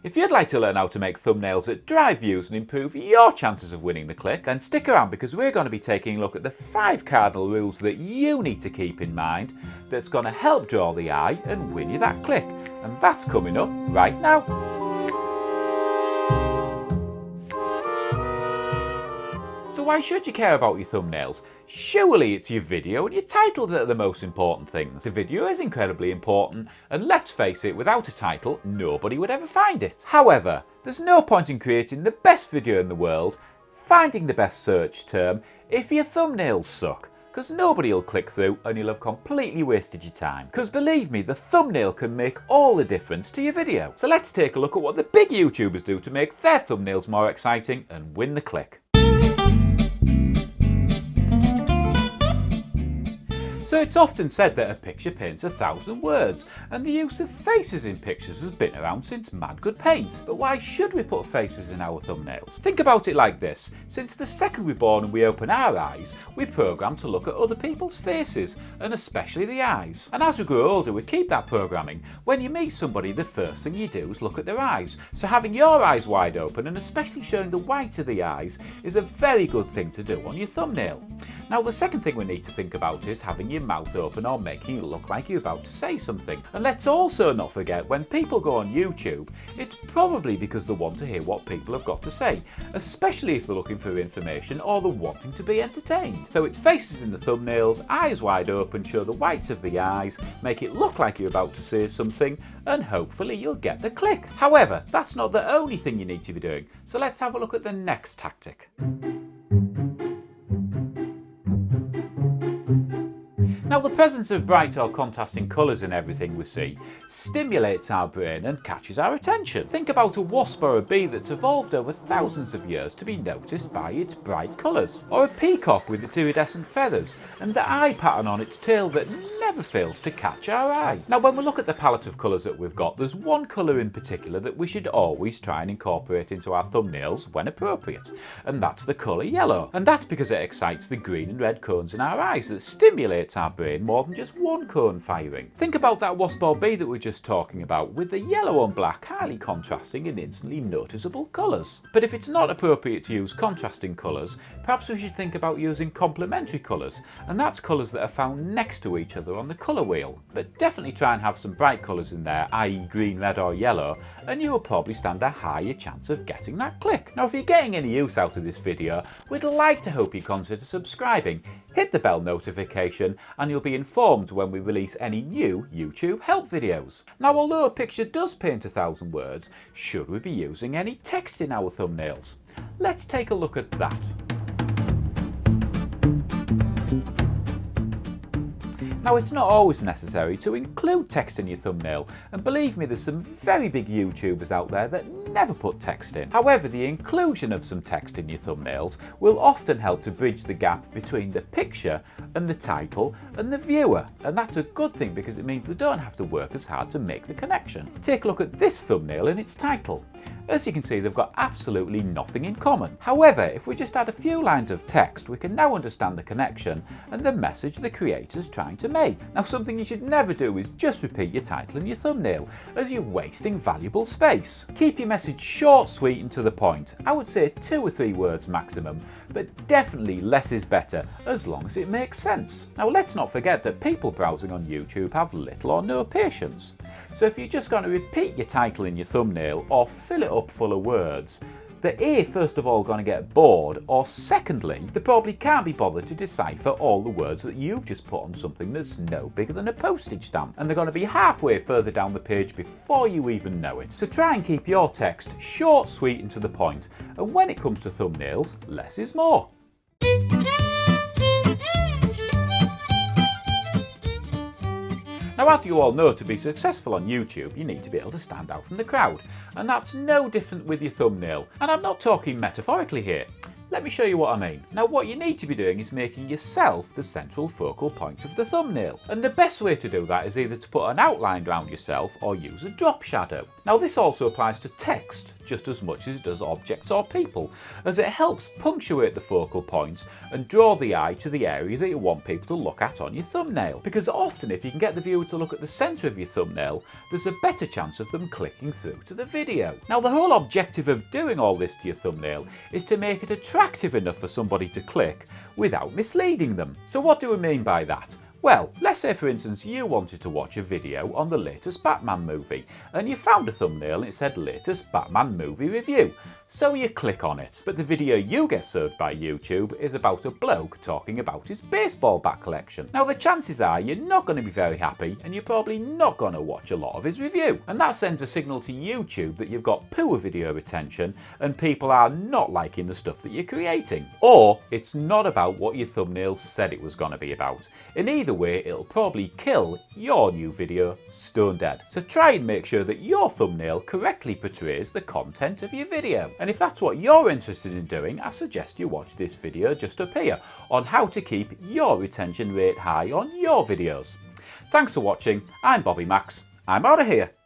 If you'd like to learn how to make thumbnails that drive views and improve your chances of winning the click, then stick around because we're going to be taking a look at the 5 cardinal rules that you need to keep in mind that's going to help draw the eye and win you that click. And that's coming up right now. So why should you care about your thumbnails? Surely it's your video and your title that are the most important things. The video is incredibly important, and let's face it, without a title, nobody would ever find it. However, there's no point in creating the best video in the world, finding the best search term, if your thumbnails suck. Because nobody will click through and you'll have completely wasted your time. Because believe me, the thumbnail can make all the difference to your video. So let's take a look at what the big YouTubers do to make their thumbnails more exciting and win the click. So it's often said that a picture paints 1,000 words, and the use of faces in pictures has been around since mad good paint. But why should we put faces in our thumbnails? Think about it like this. Since the second we're born and we open our eyes, we're programmed to look at other people's faces, and especially the eyes. And as we grow older, we keep that programming. When you meet somebody, the first thing you do is look at their eyes. So having your eyes wide open, and especially showing the white of the eyes, is a very good thing to do on your thumbnail. Now the second thing we need to think about is having your mouth open or making it look like you're about to say something. And let's also not forget, when people go on YouTube, it's probably because they want to hear what people have got to say, especially if they're looking for information or they're wanting to be entertained. So it's faces in the thumbnails, eyes wide open, show the whites of the eyes, make it look like you're about to say something, and hopefully you'll get the click. However, that's not the only thing you need to be doing, so let's have a look at the next tactic. Now, the presence of bright or contrasting colours in everything we see stimulates our brain and catches our attention. Think about a wasp or a bee that's evolved over thousands of years to be noticed by its bright colours. Or a peacock with its iridescent feathers and the eye pattern on its tail that never fails to catch our eye. Now, when we look at the palette of colours that we've got, there's one colour in particular that we should always try and incorporate into our thumbnails when appropriate, and that's the colour yellow. And that's because it excites the green and red cones in our eyes that stimulates our brain more than just one cone firing. Think about that wasp or bee that we're just talking about, with the yellow and black highly contrasting and instantly noticeable colours. But if it's not appropriate to use contrasting colours, perhaps we should think about using complementary colours, and that's colours that are found next to each other on the colour wheel. But definitely try and have some bright colours in there, i.e. green, red or yellow, and you will probably stand a higher chance of getting that click. Now, if you're getting any use out of this video, we'd like to hope you consider subscribing, hit the bell notification, and you'll be informed when we release any new YouTube help videos. Now, although a picture does paint 1,000 words, should we be using any text in our thumbnails? Let's take a look at that. Now, it's not always necessary to include text in your thumbnail, and believe me, there's some very big YouTubers out there that never put text in. However, the inclusion of some text in your thumbnails will often help to bridge the gap between the picture and the title and the viewer, and that's a good thing because it means they don't have to work as hard to make the connection. Take a look at this thumbnail and its title. As you can see, they've got absolutely nothing in common. However, if we just add a few lines of text, we can now understand the connection and the message the creator's trying to make. Now, something you should never do is just repeat your title and your thumbnail, as you're wasting valuable space. Keep your message short, sweet and to the point. I would say 2 or 3 words maximum, but definitely less is better as long as it makes sense. Now, let's not forget that people browsing on YouTube have little or no patience. So if you're just going to repeat your title in your thumbnail or fill it up full of words, they're A, first of all going to get bored, or secondly, they probably can't be bothered to decipher all the words that you've just put on something that's no bigger than a postage stamp, and they're going to be halfway further down the page before you even know it. So try and keep your text short, sweet and to the point, and when it comes to thumbnails, less is more. Now, as you all know, to be successful on YouTube, you need to be able to stand out from the crowd, and that's no different with your thumbnail. And I'm not talking metaphorically here. Let me show you what I mean. Now what you need to be doing is making yourself the central focal point of the thumbnail. And the best way to do that is either to put an outline around yourself or use a drop shadow. Now this also applies to text just as much as it does objects or people, as it helps punctuate the focal point and draw the eye to the area that you want people to look at on your thumbnail. Because often if you can get the viewer to look at the centre of your thumbnail, there's a better chance of them clicking through to the video. Now the whole objective of doing all this to your thumbnail is to make it attractive enough for somebody to click without misleading them. So what do we mean by that? Well, let's say for instance you wanted to watch a video on the latest Batman movie and you found a thumbnail and it said latest Batman movie review. So you click on it. But the video you get served by YouTube is about a bloke talking about his baseball bat collection. Now the chances are you're not going to be very happy and you're probably not going to watch a lot of his review. And that sends a signal to YouTube that you've got poor video retention and people are not liking the stuff that you're creating. Or it's not about what your thumbnail said it was going to be about. In either way, it'll probably kill your new video stone dead. So try and make sure that your thumbnail correctly portrays the content of your video. And if that's what you're interested in doing, I suggest you watch this video just up here on how to keep your retention rate high on your videos. Thanks for watching. I'm Bobby Max. I'm out of here.